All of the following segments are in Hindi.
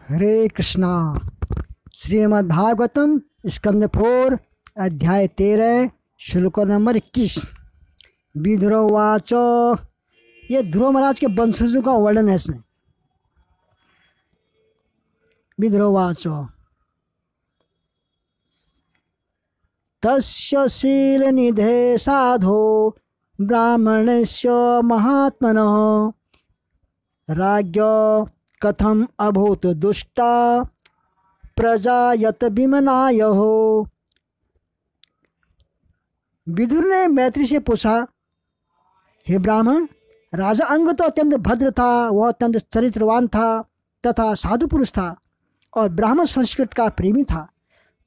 हरे कृष्णा। श्रीमद्भागवतम स्कंद 4 अध्याय 13 श्लोक नंबर 21। विदुरवाच। ये ध्रुव महाराज के वंशजों का वर्णन है इसमें। विदुरवाच तस्य शील निधे साधो ब्राह्मणस्य महात्मनः राज्ञ कथम अभूत दुष्टा प्रजायत विमनाय हो। विदुर ने मैत्री से पूछा, हे ब्राह्मण, राजा अंग तो अत्यंत भद्र था, वह अत्यंत चरित्रवान था तथा साधु पुरुष था और ब्राह्मण संस्कृत का प्रेमी था,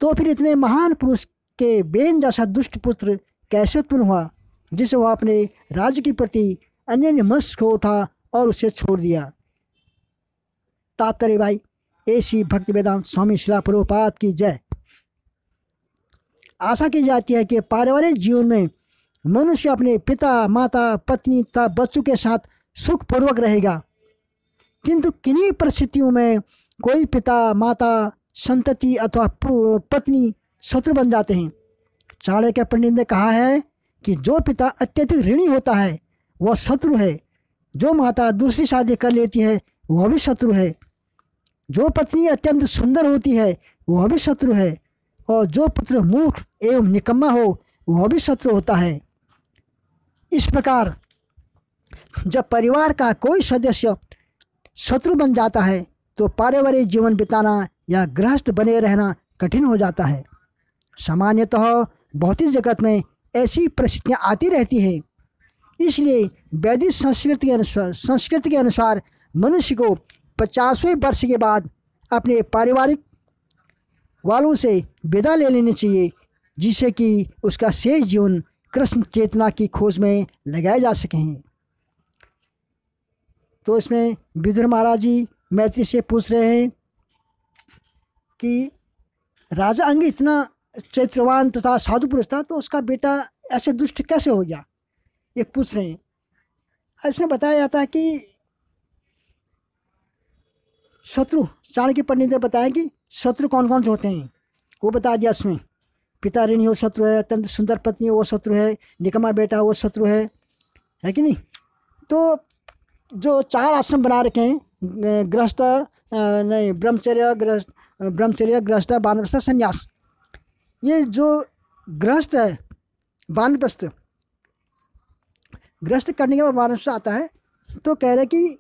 तो फिर इतने महान पुरुष के बेन जैसा दुष्ट पुत्र कैसे उत्पन्न हुआ, जिसे वह अपने राज्य के प्रति अन्य मस्क हो उठा और उसे छोड़ दिया। तात्पर्य भाई, ऐसी भक्ति वेदांत स्वामी शिला प्रभुपाद की जय। आशा की जाती है कि पारिवारिक जीवन में मनुष्य अपने पिता, माता, पत्नी तथा बच्चों के साथ सुखपूर्वक रहेगा, किंतु किन्हीं परिस्थितियों में कोई पिता, माता, संतति अथवा पत्नी शत्रु बन जाते हैं। चाणक्य पंडित ने कहा है कि जो पिता अत्यधिक ऋणी होता है वह शत्रु है, जो माता दूसरी शादी कर लेती है वह भी शत्रु है, जो पत्नी अत्यंत सुंदर होती है वह भी शत्रु है, और जो पुत्र मूर्ख एवं निकम्मा हो वह भी शत्रु होता है। इस प्रकार जब परिवार का कोई सदस्य शत्रु बन जाता है तो पारिवारिक जीवन बिताना या गृहस्थ बने रहना कठिन हो जाता है। सामान्यतः भौतिक जगत में ऐसी परिस्थितियाँ आती रहती हैं। इसलिए वैदिक संस्कृति के अनुसार मनुष्य को 50वें वर्ष के बाद अपने पारिवारिक वालों से विदा ले लेनी चाहिए, जिससे कि उसका शेष जीवन कृष्ण चेतना की खोज में लगाए जा सकें। तो इसमें विदुर महाराज जी मैत्री से पूछ रहे हैं कि राजा अंग इतना चैत्रवान तथा साधु पुरुष था, तो उसका बेटा ऐसे दुष्ट कैसे हो गया, ये पूछ रहे हैं। ऐसे बताया जाता है कि शत्रु, चाणक्य पंडित ने बताया कि शत्रु कौन कौन से होते हैं, वो बता दिया इसमें। पिता ऋणी हो शत्रु है, अत्यंत सुंदर पत्नी हो वो शत्रु है, निकम्मा बेटा वो शत्रु है कि नहीं। तो जो 4 आश्रम बना रखे हैं, गृहस्थ नहीं ब्रह्मचर्य गृहस्थ वानप्रस्थ संन्यास, ये जो गृहस्थ है वानप्रस्थ, गृहस्थ करने के बाद वानप्रस्थ आता है, तो कह रहे कि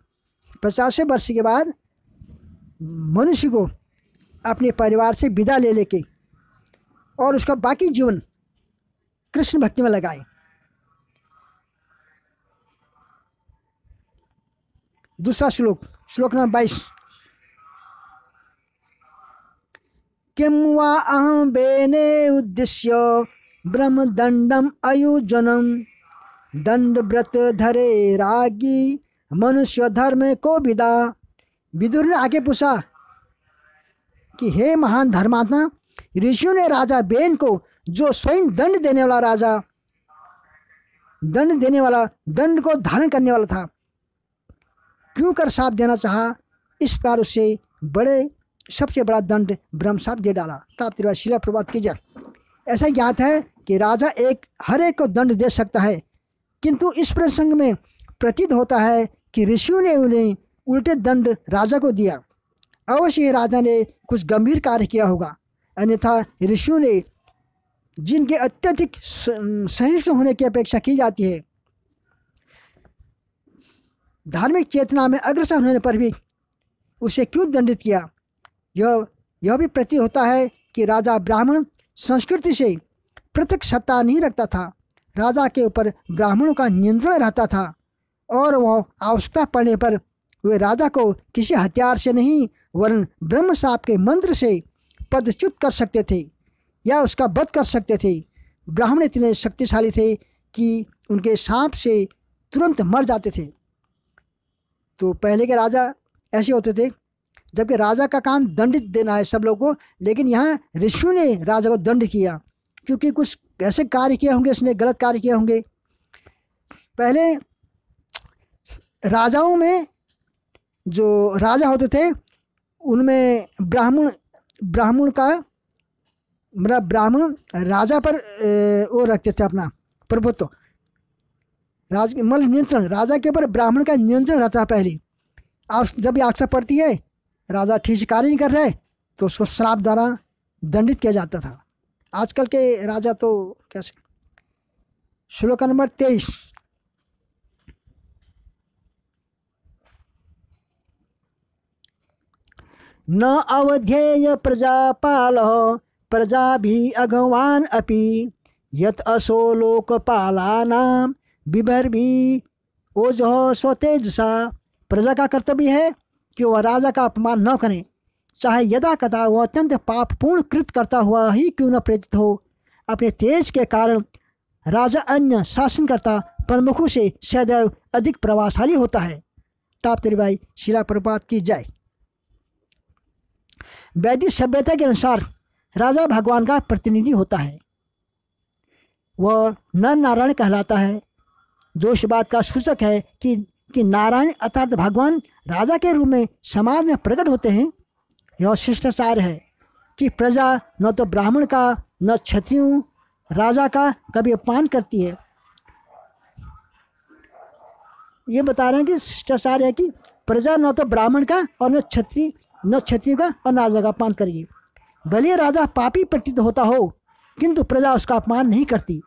50वें वर्ष के बाद मनुष्य को अपने परिवार से विदा ले लेके और उसका बाकी जीवन कृष्ण भक्ति में लगाए। दूसरा श्लोक नंबर 22। किम वा अहम बेने उद्देश्य ब्रह्मदंडम अयुजनम दंड व्रत धरे रागी मनुष्य धर्म को विदा। विदुर ने आगे पूछा कि हे महान धर्मात्मा, ऋषियों ने राजा बेन को, जो स्वयं दंड देने वाला दंड को धारण करने वाला था, क्यों कर शाप देना चाहा। इस प्रकार उससे सबसे बड़ा दंड ब्रह्म शाप दे डाला। तात्पर्य शिला प्रभात की जय। ऐसा ज्ञात है कि राजा हर एक को दंड दे सकता है, किंतु इस प्रसंग में प्रतीत होता है कि ऋषियों ने उन्हें उल्टे दंड राजा को दिया। अवश्य राजा ने कुछ गंभीर कार्य किया होगा, अन्यथा ऋषियों ने, जिनके अत्यधिक सहिष्णु होने की अपेक्षा की जाती है, धार्मिक चेतना में अग्रसर होने पर भी उसे क्यों दंडित किया। यह भी प्रतीत होता है कि राजा ब्राह्मण संस्कृति से पृथक सत्ता नहीं रखता था। राजा के ऊपर ब्राह्मणों का नियंत्रण रहता था और वह आवश्यकता पड़ने पर वे राजा को किसी हथियार से नहीं वरन ब्रह्म शाप के मंत्र से पदच्युत कर सकते थे या उसका वध कर सकते थे। ब्राह्मण इतने शक्तिशाली थे कि उनके सांप से तुरंत मर जाते थे। तो पहले के राजा ऐसे होते थे, जबकि राजा का काम दंडित देना है सब लोगों को, लेकिन यहाँ ऋषियों ने राजा को दंड किया क्योंकि कुछ ऐसे कार्य किए होंगे, उसने गलत कार्य किए होंगे। पहले राजाओं में जो राजा होते थे उनमें ब्राह्मण का मतलब ब्राह्मण राजा पर वो रखते थे अपना प्रभुत्व, मतलब नियंत्रण, राजा के ऊपर ब्राह्मण का नियंत्रण रहता है पहले। जब भी आवश्यकता पड़ती है, राजा ठीक से कार्य नहीं कर रहे तो उसको श्राप द्वारा दंडित किया जाता था। आजकल के राजा तो कैसे। श्लोक नंबर 23। न अवध्येय प्रजापालः प्रजाभिः अघवान् अपि यत् असो लोकपालानां बिभर्भिः ओजः स्वतेजसा। प्रजा का कर्तव्य है कि वह राजा का अपमान न करें, चाहे यदा कदा वह अत्यंत पापपूर्ण कृत करता हुआ ही क्यों न प्रेरित हो। अपने तेज के कारण राजा अन्य शासनकर्ता प्रमुखों से सदैव अधिक प्रभावशाली होता है। ताप तेरी भाई शिला प्रपात की जय। वैदिक सभ्यता के अनुसार राजा भगवान का प्रतिनिधि होता है। वह नर नारायण कहलाता है, जो इस बात का सूचक है कि नारायण अर्थात भगवान राजा के रूप में समाज में प्रकट होते हैं। यह शिष्टाचार है कि प्रजा न तो ब्राह्मण का न क्षत्रियों राजा का कभी अपमान करती है। ये बता रहे हैं कि शिष्टाचार है कि प्रजा न तो ब्राह्मण का और न क्षत्रिय का और न राजा का अपमान करेगी। भले राजा पापी प्रतीत होता हो किंतु प्रजा उसका अपमान नहीं करती।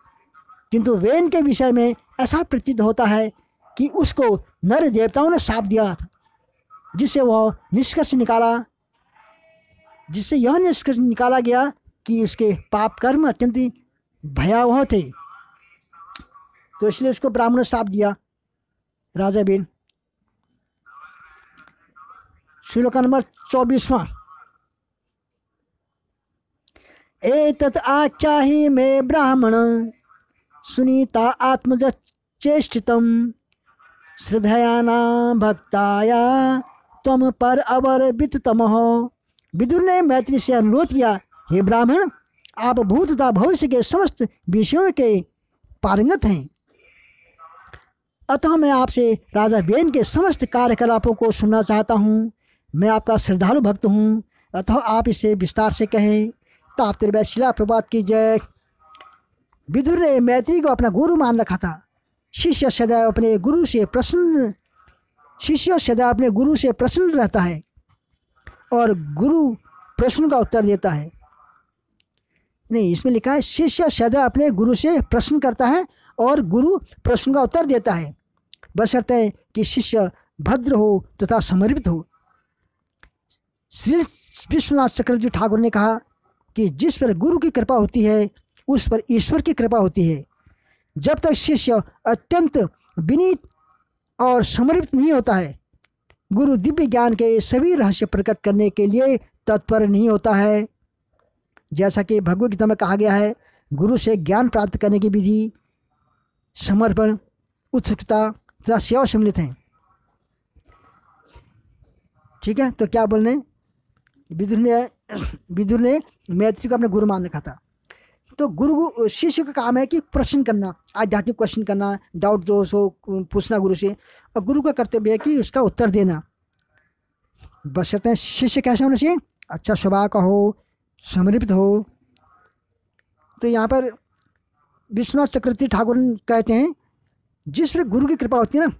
किंतु वेन के विषय में ऐसा प्रतीत होता है कि उसको नर देवताओं ने शाप दिया था, जिससे यह निष्कर्ष निकाला गया कि उसके पाप कर्म अत्यंत भयावह थे, तो इसलिए उसको ब्राह्मण ने शाप दिया। राजा बेन श्लोक नंबर 24वां। एतत् आख्याहि मे ब्राह्मण सुनीता आत्मज चेष्टितम श्रद्धयाना भक्ताया तम पर अवर्बिततमः। विदुर ने मैत्री से अनुरोध किया, हे ब्राह्मण, आप भूत तथा भविष्य के समस्त विषयों के पारंगत हैं, अतः मैं आपसे राजा बेन के समस्त कार्यकलापों को सुनना चाहता हूँ। मैं आपका श्रद्धालु भक्त हूँ, अतः आप इसे विस्तार से कहें। ताप तेरे शिला प्रभात की जय। विदुर ने मैत्री को अपना गुरु मान रखा था। शिष्य सदैव अपने गुरु से प्रसन्न रहता है और गुरु प्रश्न का उत्तर देता है। नहीं, इसमें लिखा है शिष्य सदैव अपने गुरु से प्रश्न करता है और गुरु प्रश्न का उत्तर देता है, बशर्ते कि शिष्य भद्र हो तथा समर्पित हो। श्री विश्वनाथ चक्रवर्ती ठाकुर ने कहा कि जिस पर गुरु की कृपा होती है उस पर ईश्वर की कृपा होती है। जब तक शिष्य अत्यंत विनीत और समर्पित नहीं होता है, गुरु दिव्य ज्ञान के सभी रहस्य प्रकट करने के लिए तत्पर नहीं होता है। जैसा कि भगवद गीता में कहा गया है, गुरु से ज्ञान प्राप्त करने की विधि समर्पण, उत्सुकता तथा सेवा सम्मिलित हैं। ठीक है, तो क्या बोलने, विदुर ने मैत्री को अपने गुरु मान रखा था। तो गुरु शिष्य का काम है कि प्रश्न करना, आध्यात्मिक क्वेश्चन करना, डाउट जो हो पूछना गुरु से, और गुरु का कर्तव्य है कि उसका उत्तर देना। बशर्ते शिष्य कैसे होना चाहिए, अच्छा स्वभाव का हो, समर्पित हो। तो यहाँ पर विश्वनाथ चक्रवर्ती ठाकुर कहते हैं जिस पर गुरु की कृपा होती है ना,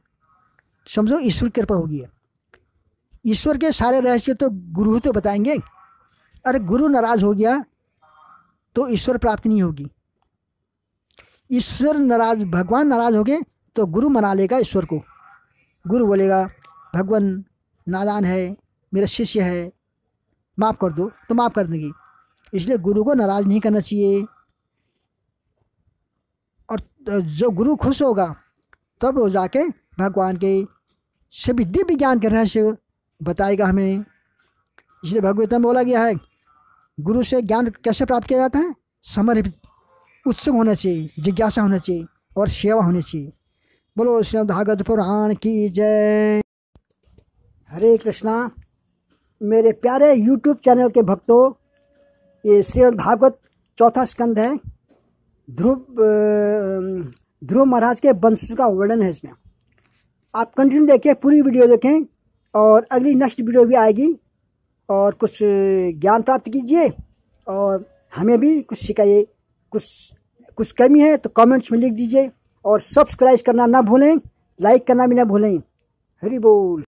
समझो ईश्वर की कृपा होगी। ईश्वर के सारे रहस्य तो गुरु तो बताएंगे। अरे गुरु नाराज हो गया तो ईश्वर प्राप्ति नहीं होगी। भगवान नाराज हो गए तो गुरु मना लेगा ईश्वर को। गुरु बोलेगा भगवान नादान है, मेरा शिष्य है, माफ़ कर दो, तो माफ़ कर देंगे। इसलिए गुरु को नाराज नहीं करना चाहिए। और जो गुरु खुश होगा तब वो जाके भगवान के सभी दिव्य ज्ञान के रहस्य बताएगा हमें। इसलिए भगवत में बोला गया है गुरु से ज्ञान कैसे प्राप्त किया जाता है, समर्पित, उत्सुक होना चाहिए, जिज्ञासा होना चाहिए और सेवा होनी चाहिए। बोलो श्रीमद् भागवत पुराण की जय। हरे कृष्णा। मेरे प्यारे YouTube चैनल के भक्तों, ये श्रीमद् भागवत चौथा स्कंद है। ध्रुव महाराज के वंश का वर्णन है इसमें। आप कंटिन्यू देखिए, पूरी वीडियो देखें, और अगली नेक्स्ट वीडियो भी आएगी और कुछ ज्ञान प्राप्त कीजिए और हमें भी कुछ सिखाइए। कुछ कमी है तो कमेंट्स में लिख दीजिए और सब्सक्राइब करना ना भूलें, लाइक करना भी ना भूलें। हरि बोल।